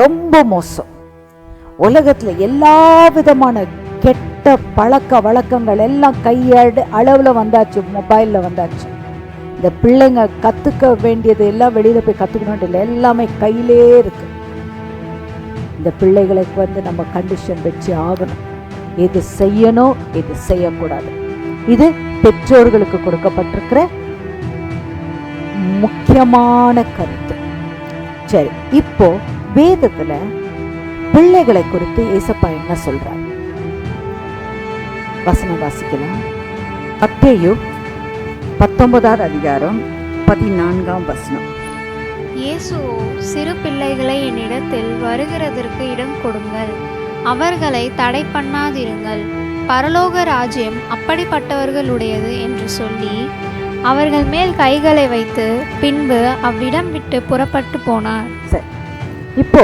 ரொம்ப மோசம். உலகத்துல எல்லா விதமான கெட்ட பழக்க வழக்கங்கள் எல்லாம் அளவுல வந்தாச்சு, மொபைல்ல வந்தாச்சு. இந்த பிள்ளைங்க கத்துக்க வேண்டியது எல்லாம் வெளியில போய் கத்துக்கணும் இல்லை, எல்லாமே கையிலே இருக்கு. இந்த பிள்ளைகளுக்கு நம்ம கண்டிஷன் வச்சு ஆகணும், எது செய்யணும் எது செய்யக்கூடாது. இது பெற்றோர்களுக்கு கொடுக்கப்பட்டிருக்கிற முக்கியமான கருத்து. சரி, இப்போ வேதத்துல பிள்ளைகளை குறித்து ஏசப்பா என்ன சொல்றார்? வசனம் வாசிக்கலாம். மத்தேயு 19 அதிகாரம் 14 வசனம். இயேசு, சிறு பிள்ளைகளை என்னிடத்தில் வருகிறதற்கு இடம் கொடுங்கள், அவர்களை தடை பண்ணாதிருங்கள், பரலோக ராஜ்யம் அப்படிப்பட்டவர்களுடையது என்று சொல்லி அவர்கள் மேல் கைகளை வைத்து பின்பு அவ்விடம் விட்டு புறப்பட்டு போனார். சரி, இப்போ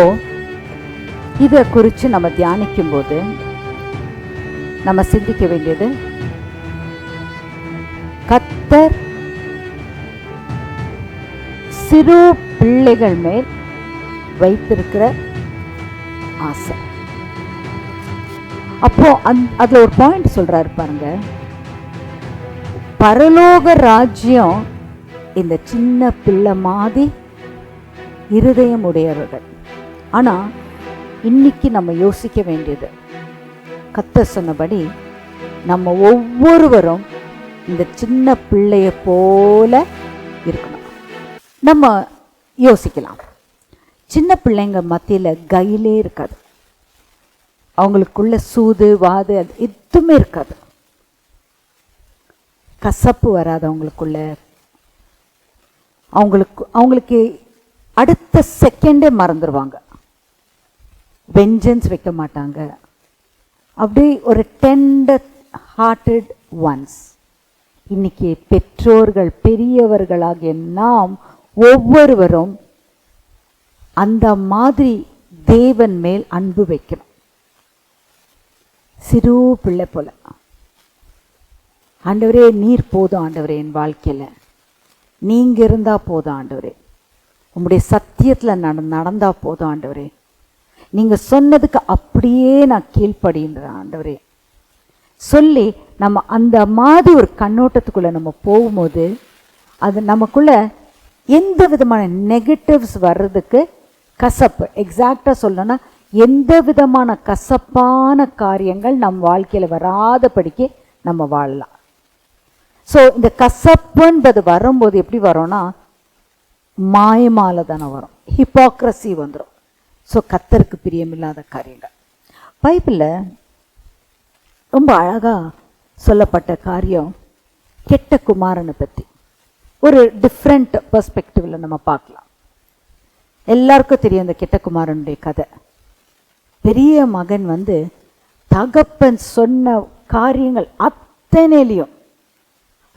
இதை குறித்து நம்ம தியானிக்கும் போது நம்ம சிந்திக்க வேண்டியது, கர்த்தர் சிறு பிள்ளைகள் மேல் வைத்திருக்கிற ஆசை. அப்போ அதுல ஒரு பாயிண்ட் சொல்றாரு பாருங்க, பரலோக ராஜ்யம் இந்த சின்ன பிள்ளை மாதிரி இருதயம் உடையவர்கள். ஆனா இன்னைக்கு நம்ம யோசிக்க வேண்டியது, கர்த்தர் சொன்னபடி நம்ம ஒவ்வொருவரும் இந்த சின்ன பிள்ளைய போல இருக்கணும். நம்ம யோசிக்கலாம், சின்ன பிள்ளைங்க மத்தியில கையிலே இருக்காது, அவங்களுக்குள்ள சூது வாது அது எதுவுமே இருக்காது, கசப்பு வராது அவங்களுக்குள்ள. அவங்களுக்கு அடுத்த செகண்டே மறந்துடுவாங்க, வெஞ்சன்ஸ் வைக்க மாட்டாங்க, அப்படி ஒரு டெண்டர் ஹார்ட்டட் ஒன்ஸ். இன்னைக்கு பெற்றோர்கள் பெரியவர்களாகிய நாம் ஒவ்வொருவரும் அந்த மாதிரி தேவன் மேல் அன்பு வைக்கணும். சிறு பிள்ளை போல, ஆண்டவரே நீர் போதும் ஆண்டவரே, என் வாழ்க்கையில நீங்க இருந்தா போதும் ஆண்டவரே, உங்களுடைய சத்தியத்துல நடந்தா போதும் ஆண்டவரே, நீங்க சொன்னதுக்கு அப்படியே நான் கீழ்ப்படின்றேன் ஆண்டவரே சொல்லி நம்ம அந்த மாதிரி ஒரு கண்ணோட்டத்துக்குள்ள நம்ம போகும்போது அது நமக்குள்ள எந்த விதமான நெகட்டிவ்ஸ் வர்றதுக்கு, கசப்பு எக்ஸாக்டா சொல்லணும்னா எந்த விதமான கசப்பான காரியங்கள் நம் வாழ்க்கையில வராதபடிக்கு நம்ம வாழலாம். ஸோ இந்த கசப்புன்றது வரும்போது எப்படி வரும்னா மாயமால தானே வரும், ஹிப்போக்ரஸி வந்துடும். ஸோ கர்த்தருக்கு பிரியமில்லாத காரியங்கள். பைபிளில் ரொம்ப அழகா சொல்லப்பட்ட காரியம் கெட்ட குமாரனை பற்றி ஒரு டிஃப்ரெண்ட் பெர்ஸ்பெக்டிவ்ல நம்ம பார்க்கலாம். எல்லாருக்கும் தெரியும் இந்த கெட்ட குமாரனுடைய கதை. பெரிய மகன் தகப்பன் சொன்ன காரியங்கள் அத்தனையிலையும்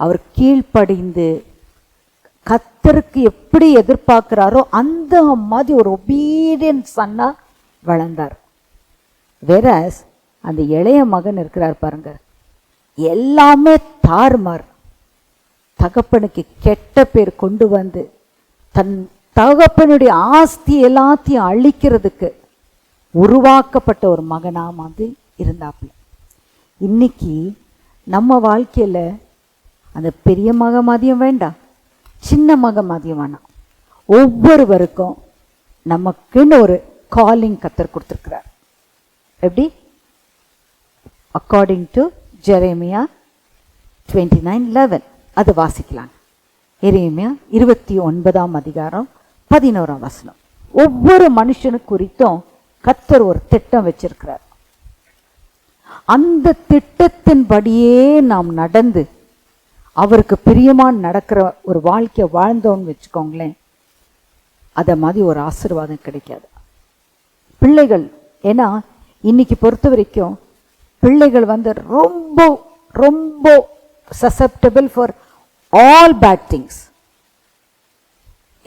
அவர் கீழ்ப்படிந்து கர்த்தருக்கு எப்படி எதிர்பார்க்கிறாரோ அந்த மாதிரி ஒரு ஒபீடியன்ட் சன்னா வளர்ந்தார். வேறஸ் அந்த இளைய மகன் இருக்கிறார் பாருங்க, எல்லாமே தாறுமாறு, தகப்பனுக்கு கெட்ட பேர் கொண்டு வந்து தன் தகப்பனுடைய ஆஸ்தி எல்லாத்தையும் அழிக்கிறதுக்கு உருவாக்கப்பட்ட ஒரு மகனா இருந்தாப்புல. இன்னைக்கு நம்ம வாழ்க்கையில அந்த பெரிய மக மாதிரியும் வேண்டாம், சின்ன மக மாதிரியும் வேணாம். ஒவ்வொருவருக்கும் நமக்குன்னு ஒரு காலிங் கர்த்தர் கொடுத்துருக்கிறார். எப்படி? அக்கார்டிங் டு ஜெரேமியா 29:11 அது வாசிக்கலாம். எரேமியா 29 அதிகாரம் 11 வசனம். ஒவ்வொரு மனுஷனு குறித்தும் கர்த்தர் ஒரு திட்டம் வச்சிருக்கிறார். அந்த திட்டத்தின்படியே நாம் நடந்து அவருக்கு பிரியமான நடக்கிற ஒரு வாழ்க்கையை வாழ்ந்தோன்னு வச்சுக்கோங்களேன், அதை மாதிரி ஒரு ஆசீர்வாதம் கிடைக்காது. பிள்ளைகள், ஏன்னா இன்னைக்கு பொறுத்த வரைக்கும் பிள்ளைகள் ரொம்ப ரொம்ப சசெப்டபிள் ஃபார் ஆல் பேட் திங்ஸ்.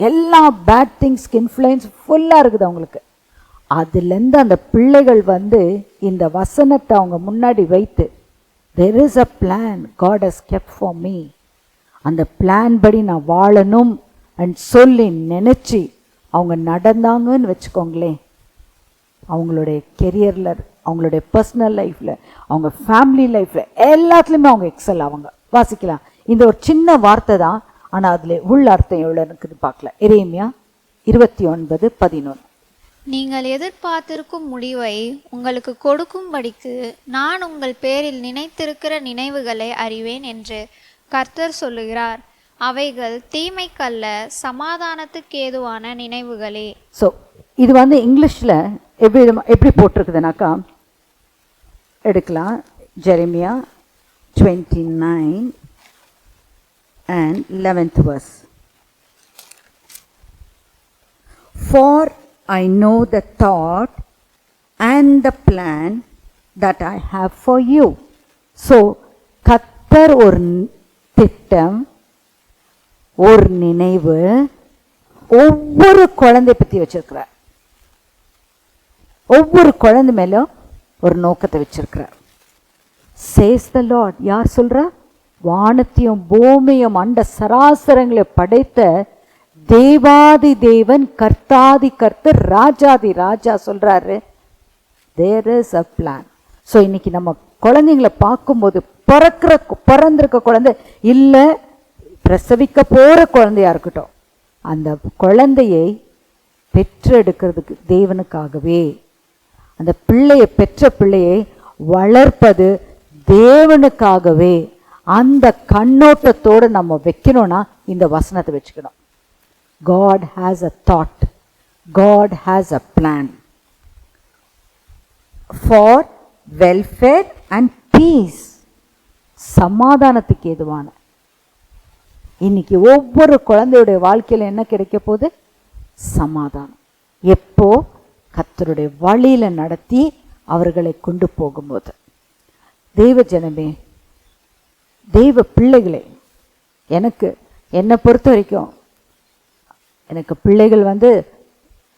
எல்லா பேட் திங்ஸ்க்கு இன்ஃப்ளூயன்ஸ் ஃபுல்லாக இருக்குது அவங்களுக்கு. அதுலேருந்து அந்த பிள்ளைகள் இந்த வசனத்தை அவங்க முன்னாடி வைத்து there is a plan God has kept for me, அந்த பிளான் படி நான் வாழணும் அண்ட் சொல்லி நினச்சி அவங்க நடந்தாங்கன்னு வச்சுக்கோங்களேன், அவங்களுடைய கெரியரில், அவங்களுடைய பர்சனல் லைஃப்பில், அவங்க ஃபேமிலி லைஃப்பில் எல்லாத்துலேயுமே அவங்க எக்ஸல் ஆவாங்க. வாசிக்கலாம். இந்த ஒரு சின்ன வார்த்தை தான், ஆனால் அதில் உள்ள அர்த்தம் எவ்வளோ இருக்குன்னு பார்க்கல. எரேமியா 29:11. நீங்கள் எதிர்பார்த்திருக்கும் முடிவை உங்களுக்கு கொடுக்கும்படிக்கு நான் உங்கள் பேரில் நினைத்திருக்கிற நினைவுகளை அறிவேன் என்று கர்த்தர் சொல்லுகிறார். அவைகள் தீமைக்கல்ல, சமாதானத்துக்கு ஏதுவான நினைவுகளே. ஸோ இது வந்து இங்கிலீஷில் எப்படி போட்டிருக்குதுனாக்கா, எடுக்கலாம். Jeremiah 29 and 11th verse. For I know the thought and the plan that I have for you. So கர்த்தர் ஒரு திட்டம், ஒரு நினைவு ஒவ்வொரு குழந்தை பற்றி வச்சிருக்கிறார். ஒவ்வொரு குழந்தை மேலும் ஒரு நோக்கத்தை வச்சிருக்கிறார். Says the Lord. யார் சொல்றா? வானத்தையும் பூமியும் அண்ட சராசரங்களை படைத்த தேவாதி தேவன், கர்த்தாதி கர்த்தர், ராஜாதி ராஜா சொல்றாரு, there is a plan. So இன்னைக்கு நம்ம குழந்தைங்களை பார்க்கும்போது பிறந்திருக்க குழந்தை இல்லை, பிரசவிக்க போகிற குழந்தையா இருக்கட்டும், அந்த குழந்தையை பெற்றெடுக்கிறதுக்கு தேவனுக்காகவே, அந்த பிள்ளையை பெற்ற பிள்ளையை வளர்ப்பது தேவனுக்காகவே, அந்த கண்ணோட்டத்தோடு நம்ம வைக்கணும்னா இந்த வசனத்தை வச்சுக்கணும். God has a thought. God has a plan for welfare and peace. சமாதானத்துக்கு ஏதுவான. இன்னைக்கு ஒவ்வொரு குழந்தையுடைய வாழ்க்கையில் என்ன கிடைக்க போகுது? சமாதானம். எப்போ? கர்த்தருடைய வழியில நடத்தி அவர்களை கொண்டு போகும்போது. தெய்வ ஜனமே, தெய்வ பிள்ளைகளே, என்னை பொறுத்த வரைக்கும் எனக்கு பிள்ளைகள் வந்து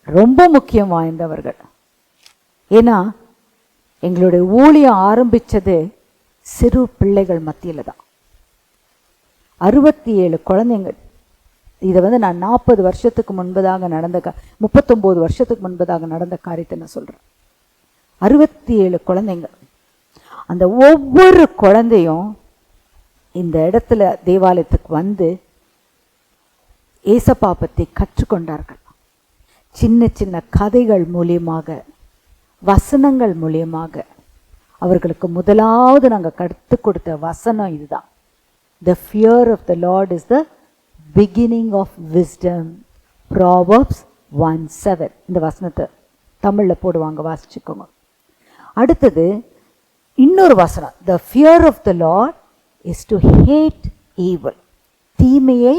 ரொம்ப முக்கியம் வாய்ந்தவர்கள். ஏன்னா எங்களுடைய ஊழியம் ஆரம்பித்தது சிறு பிள்ளைகள் மத்தியில் தான். 67 குழந்தைங்கள். இதை வந்து நான் 40 வருஷத்துக்கு முன்பதாக 39 வருஷத்துக்கு முன்பதாக நடந்த காரியத்தை நான் சொல்கிறேன். 67 குழந்தைங்க. அந்த ஒவ்வொரு குழந்தையும் இந்த இடத்துல தேவாலயத்துக்கு வந்து ஏசப்பா பற்றி கற்றுக்கொண்டார்கள். சின்ன சின்ன கதைகள் மூலியமாக, வசனங்கள் மூலியமாக அவர்களுக்கு முதலாவது நாங்கள் கற்றுக் கொடுத்த வசனம் இதுதான். The fear of the Lord is the beginning of wisdom. Proverbs 1:7. இந்த வசனத்தை தமிழில் போடுவாங்க, வாசிச்சுக்கோங்க. அடுத்தது இன்னொரு வசனம், The fear of the Lord is to hate evil. தீமையை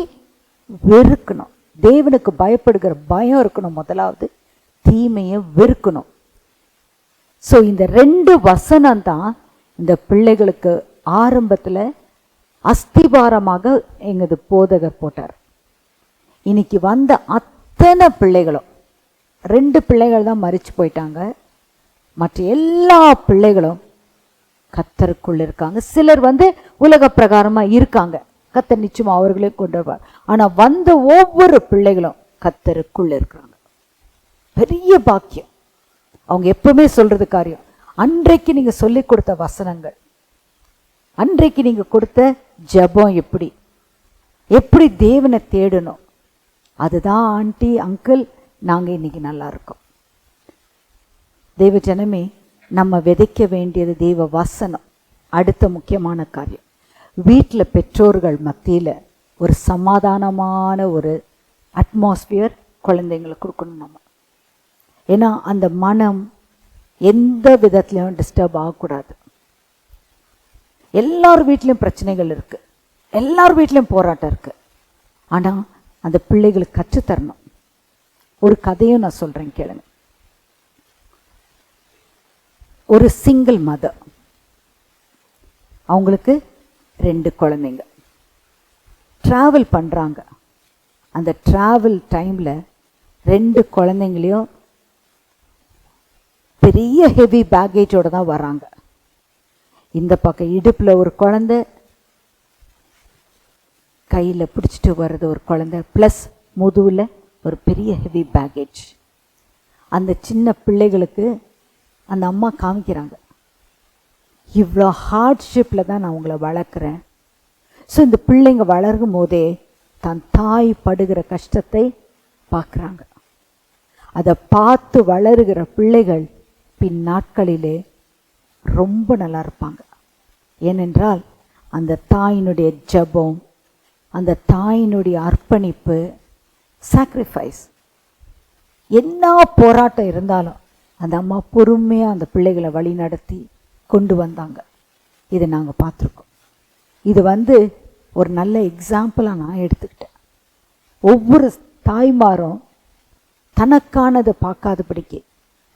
வெறுக்கணும். தேவனுக்கு பயப்படுகிற பயம் இருக்கணும். முதலாவது தீமையை வெறுக்கணும். ஸோ இந்த 2 வசனம் தான் இந்த பிள்ளைகளுக்கு ஆரம்பத்தில் அஸ்திபாரமாக எங்களது போதகர் போட்டார். இன்னைக்கு வந்த அத்தனை பிள்ளைகளும், 2 பிள்ளைகள் தான் மரிச்சு போயிட்டாங்க. மற்ற எல்லா பிள்ளைகளும் கர்த்தருக்குள் இருக்காங்க. சிலர் வந்து உலக பிரகாரமாக இருக்காங்க. கர்த்தர் நிச்சயமா அவர்களையும் கொண்டு வருவார். ஆனால் வந்த ஒவ்வொரு பிள்ளைகளும் கர்த்தருக்குள் இருக்கிறாங்க. பெரிய பாக்கியம். அவங்க எப்பவுமே சொல்றது காரியம், அன்றைக்கு நீங்க சொல்லி கொடுத்த வசனங்கள், அன்றைக்கு நீங்க கொடுத்த ஜெபம், எப்படி தேவனை தேடணும், அதுதான் ஆண்டி அங்கிள் நாங்க இன்னைக்கு நல்லா இருக்கோம். தேவ ஜனமே, நம்ம விதைக்க வேண்டியது தேவ வசனம். அடுத்த முக்கியமான காரியம், வீட்டில் பெற்றோர்கள் மத்தியில் ஒரு சமாதானமான ஒரு அட்மாஸ்பியர் குழந்தைங்களுக்கு கொடுக்கணும் நம்ம. ஏன்னா அந்த மனம் எந்த விதத்துலையும் டிஸ்டர்ப் ஆகக்கூடாது. எல்லார் வீட்லேயும் பிரச்சனைகள் இருக்கு, எல்லார் வீட்லேயும் போராட்டம் இருக்கு. ஆனால் அந்த பிள்ளைகளுக்கு கற்றுத்தரணும். ஒரு கதையும் நான் சொல்றேன் கேளுங்க. ஒரு சிங்கிள் மதர், அவங்களுக்கு 2 குழந்தைங்க, ட்ராவல் பண்ணுறாங்க. அந்த ட்ராவல் டைமில் 2 குழந்தைங்களையும் பெரிய ஹெவி பேக்கேஜோடு தான் வராங்க. இந்த பக்கம் இடுப்பில் ஒரு குழந்தை, கையில் பிடிச்சிட்டு வர்றது ஒரு குழந்தை, ப்ளஸ் முதுவில் ஒரு பெரிய ஹெவி பேக்கேஜ். அந்த சின்ன பிள்ளைகளுக்கு அந்த அம்மா காமிக்கிறாங்க, இவ்வளோ ஹார்ட்ஷிப்பில் தான் நான் உங்களை வளர்க்குறேன். ஸோ இந்த பிள்ளைங்க வளரும் போதே தன் தாய் படுகிற கஷ்டத்தை பார்க்குறாங்க. அதை பார்த்து வளருகிற பிள்ளைகள் பின் நாட்களிலே ரொம்ப நல்லா இருப்பாங்க. ஏனென்றால் அந்த தாயினுடைய ஜெபம், அந்த தாயினுடைய அர்ப்பணிப்பு, சாக்ரிஃபைஸ், என்ன போராட்டம் இருந்தாலும் அந்த அம்மா பொறுமையாக அந்த பிள்ளைகளை வழி நடத்தி கொண்டு வந்தாங்க. இதை நாங்கள் பார்த்துருக்கோம். இது ஒரு நல்ல எக்ஸாம்பிளாக நான் எடுத்துக்கிட்டேன். ஒவ்வொரு தாய்மாரும் தனக்கானதை பார்க்காதபடிக்கு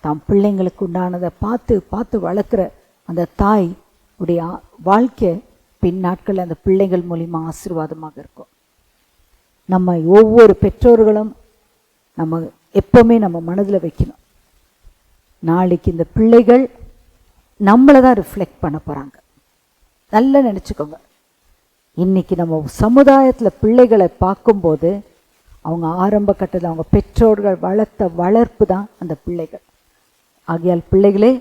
தாம் பிள்ளைங்களுக்கு உண்டானதை பார்த்து பார்த்து வளர்க்குற அந்த தாய் உடைய வாழ்க்கை பின் நாட்கள் அந்த பிள்ளைகள் மூலிமா ஆசீர்வாதமாக இருக்கும். நம்ம ஒவ்வொரு பெற்றோர்களும் நம்ம எப்பவுமே நம்ம மனதில் வைக்கணும், நாளைக்கு இந்த பிள்ளைகள் நம்மளை தான் ரிஃப்ளெக்ட் பண்ண போகிறாங்க. நல்லா நினச்சிக்கோங்க, இன்றைக்கி நம்ம சமுதாயத்தில் பிள்ளைகளை பார்க்கும்போது அவங்க ஆரம்ப கட்டத்தில் அவங்க பெற்றோர்கள் வளர்த்த வளர்ப்பு தான் அந்த பிள்ளைகள். ஆகையால் பிள்ளைகளே,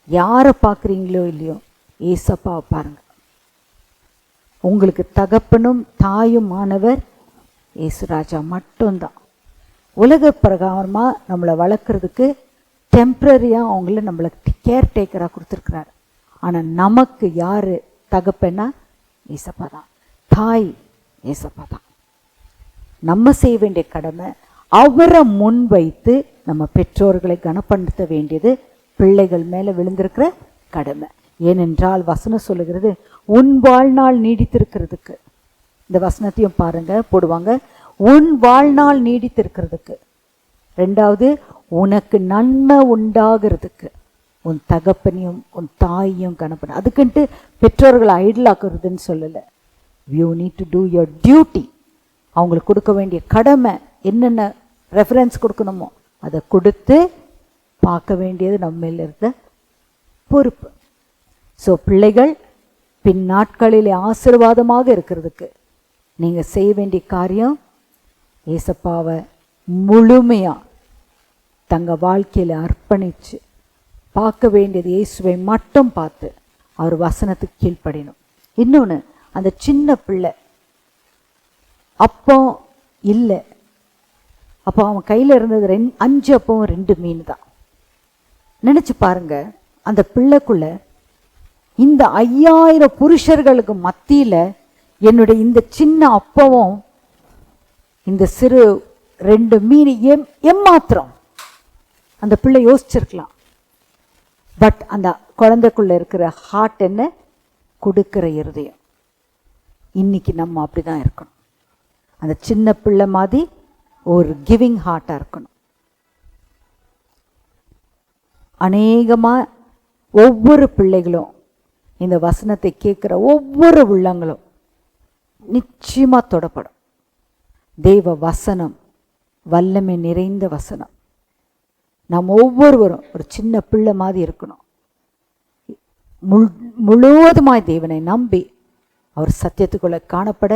யாரை பார்க்குறீங்களோ இல்லையோ ஏசப்பாவை பாருங்கள். உங்களுக்கு தகப்பனும் தாயும் ஆனவர் ஏசுராஜா மட்டும்தான். உலக பிரகாரமாக நம்மளை வளர்க்குறதுக்கு டெம்ப்ரரியாக அவங்கள நம்மளுக்கு கேர்டேக்கராக கொடுத்துருக்குறாரு. ஆனால் நமக்கு யார் தகப்பன்னா ஏசப்பா தான், தாய் ஏசப்பா தான். நம்ம செய்ய வேண்டிய கடமை அவரை முன் வைத்து நம்ம பெற்றோர்களை கனப்படுத்த வேண்டியது பிள்ளைகள் மேலே விழுந்திருக்கிற கடமை. ஏனென்றால் வசனம் சொல்லுகிறது, உன் வாழ்நாள் நீடித்திருக்கிறதுக்கு. இந்த வசனத்தையும் பாருங்க, போடுவாங்க, உன் வாழ்நாள் நீடித்திருக்கிறதுக்கு. ரெண்டாவது, உனக்கு நன்மை உண்டாகிறதுக்கு உன் தகப்பனையும் உன் தாயையும் கனப்பட. அதுக்குன்ட்டு பெற்றோர்களை ஐடலாக்குறதுன்னு சொல்லலை. You need to two your duty. அவங்களுக்கு கொடுக்க வேண்டிய கடமை என்னென்ன ரெஃபரன்ஸ் கொடுக்கணுமோ அதை கொடுத்து பார்க்க வேண்டியது நம்ம மேல இருக்க பொறுப்பு. ஸோ பிள்ளைகள் பின் நாட்களில் ஆசீர்வாதமாக இருக்கிறதுக்கு நீங்கள் செய்ய வேண்டிய காரியம், ஏசப்பாவை முழுமையாக தங்கள் வாழ்க்கையில் அர்ப்பணித்து பார்க்க வேண்டியது இயேசுவை மட்டும் பார்த்து அவர் வசனத்துக்கு கீழ்ப்படியணும். இன்னொன்று, அந்த சின்ன பிள்ளை அப்போ இல்லை, அப்போ அவன் கையில் இருந்தது 5 அப்பவும் 2 மீன் தான். நினச்சி பாருங்க, அந்த பிள்ளைக்குள்ள இந்த 5000 புருஷர்களுக்கு மத்தியில் என்னுடைய இந்த சின்ன அப்பவும் இந்த சிறு 2 மீன் ஏமாத்திரம் அந்த பிள்ளை யோசிச்சிருக்கலாம். பட் அந்த குழந்தைக்குள்ள இருக்கிற ஹார்ட் என்ன? கொடுக்கிற இருதயம். இன்னைக்கு நம்ம அப்படிதான் இருக்கணும். அந்த சின்ன பிள்ளை மாதிரி ஒரு கிவிங் ஹார்ட்டாக இருக்கணும். அநேகமாக ஒவ்வொரு பிள்ளைகளும் இந்த வசனத்தை கேட்குற ஒவ்வொரு உள்ளங்களும் நிச்சயமாக தொடப்படும். தேவ வசனம் வல்லமை நிறைந்த வசனம். நாம் ஒவ்வொருவரும் ஒரு சின்ன பிள்ளை மாதிரி இருக்கணும். முழுவதுமாய் தேவனை நம்பி அவர் சத்தியத்துக்குள்ள காணப்பட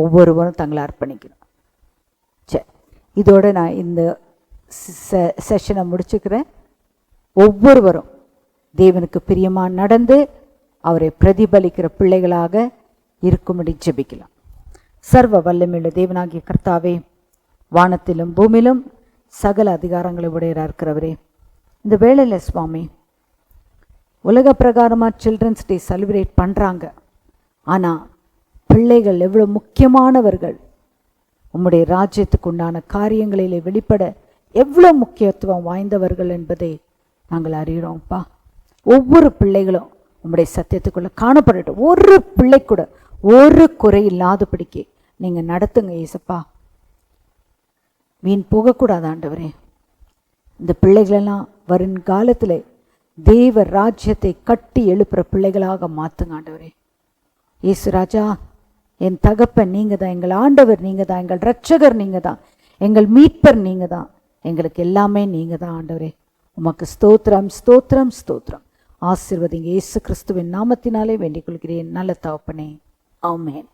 ஒவ்வொருவரும் தங்களை அர்ப்பணிக்கணும். சரி, இதோட நான் இந்த செஷனை முடிச்சுக்கிறேன். ஒவ்வொருவரும் தேவனுக்கு பிரியமாக நடந்து அவரை பிரதிபலிக்கிற பிள்ளைகளாக இருக்கும்படி ஜெபிக்கலாம். சர்வ வல்லமையுள்ள தேவனாகிய கர்த்தாவே, வானத்திலும் பூமியிலும் சகல அதிகாரங்களை உடையராக இருக்கிறவரே, இந்த வேளையில் சுவாமி உலக பிரகாரமாக சில்ட்ரன்ஸ் டே செலிப்ரேட் பண்ணுறாங்க. ஆனால் பிள்ளைகள் எவ்வளோ முக்கியமானவர்கள், உம்முடைய ராஜ்யத்துக்கு உண்டான காரியங்களிலே வெளிப்பட எவ்வளோ முக்கியத்துவம் வாய்ந்தவர்கள் என்பதை நாங்கள் அறிகிறோம்ப்பா. ஒவ்வொரு பிள்ளைகளும் உம்முடைய சத்தியத்துக்குள்ளே காணப்படட்டும். ஒரு பிள்ளை கூட ஒரு குறை இல்லாதபடிக்கு நீங்கள் நடத்துங்க ஏசப்பா. வீண் போகக்கூடாது ஆண்டவரே. இந்த பிள்ளைகளெல்லாம் வருங்காலத்தில் தேவ ராஜ்யத்தை கட்டி எழுப்புற பிள்ளைகளாக மாற்றுங்க ஆண்டவரே. இயேசு ராஜா, என் தகப்பன் நீங்கள் தான், எங்கள் ஆண்டவர் நீங்கள் தான், எங்கள் இரட்சகர் நீங்கள் தான், எங்கள் மீட்பர் நீங்கள் தான், எங்களுக்கு எல்லாமே நீங்கள் தான் ஆண்டவரே. உமக்கு ஸ்தோத்திரம் ஸ்தோத்திரம் ஸ்தோத்திரம். ஆசீர்வதிங்க. இயேசு கிறிஸ்துவின் நாமத்தினாலே வேண்டிக் கொள்கிறேன் நல்ல தகப்பனே. ஆமென்.